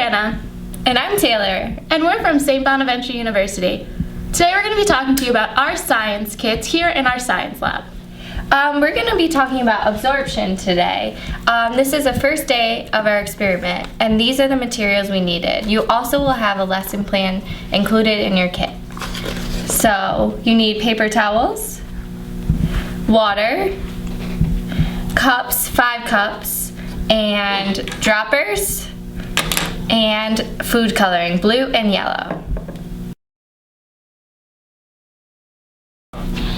Brianna. And I'm Taylor. And we're from St. Bonaventure University. Today we're going to be talking to you about our science kits here in our science lab. We're going to be talking about absorption today. This is the first day of our experiment, and these are the materials we needed. You also will have a lesson plan included in your kit. So you need paper towels, water, cups, 5 cups, and droppers, and food coloring, blue and yellow.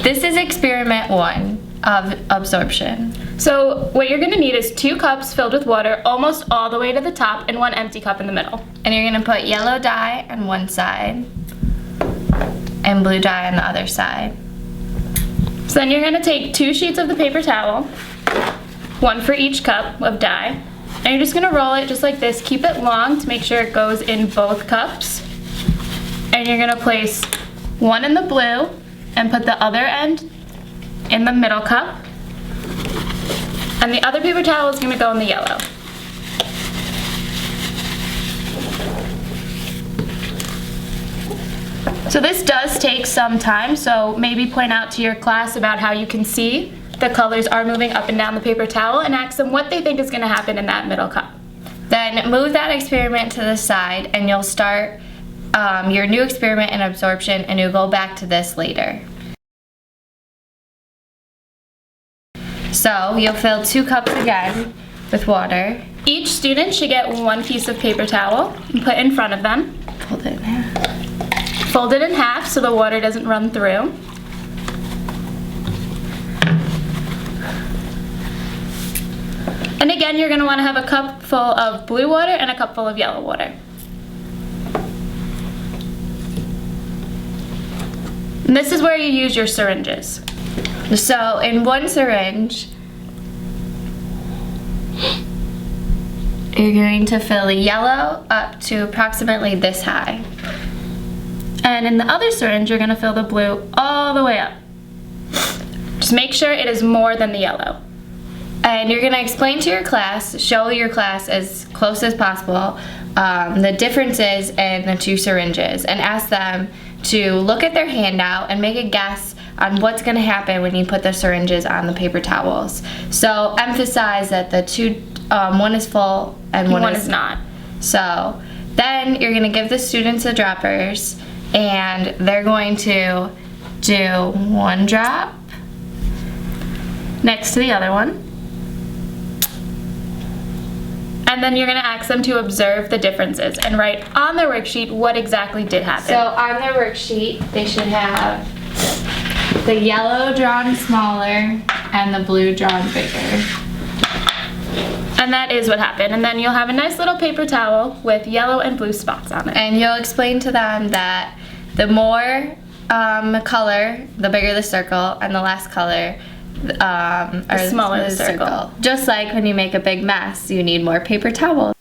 This is experiment 1 of absorption. So what you're going to need is 2 cups filled with water almost all the way to the top and 1 empty cup in the middle. And you're going to put yellow dye on one side and blue dye on the other side. So then you're going to take 2 sheets of the paper towel, 1 for each cup of dye, and you're just going to roll it just like this. Keep it long to make sure it goes in both cups. And you're going to place 1 in the blue and put the other end in the middle cup. And the other paper towel is going to go in the yellow. So this does take some time, so maybe point out to your class about how you can see the colors are moving up and down the paper towel and ask them what they think is going to happen in that middle cup. Then move that experiment to the side and you'll start your new experiment in absorption, and you'll go back to this later. So you'll fill 2 cups again with water. Each student should get 1 piece of paper towel and put in front of them. Fold it in half. Fold it in half so the water doesn't run through. And again, you're going to want to have a cup full of blue water and a cup full of yellow water. And this is where you use your syringes. So in 1 syringe, you're going to fill the yellow up to approximately this high. And in the other syringe, you're going to fill the blue all the way up. Just make sure it is more than the yellow. And you're going to explain to your class, show your class as close as possible, the differences in the 2 syringes, and ask them to look at their handout and make a guess on what's going to happen when you put the syringes on the paper towels. So emphasize that the 2, one is full and one is not. So then you're going to give the students the droppers, and they're going to do 1 drop next to the other one. And then you're going to ask them to observe the differences and write on their worksheet what exactly did happen. So on their worksheet, they should have the yellow drawn smaller and the blue drawn bigger. And that is what happened. And then you'll have a nice little paper towel with yellow and blue spots on it. And you'll explain to them that the more color, the bigger the circle, and the less color, the smaller the circle. Just like when you make a big mess, you need more paper towels.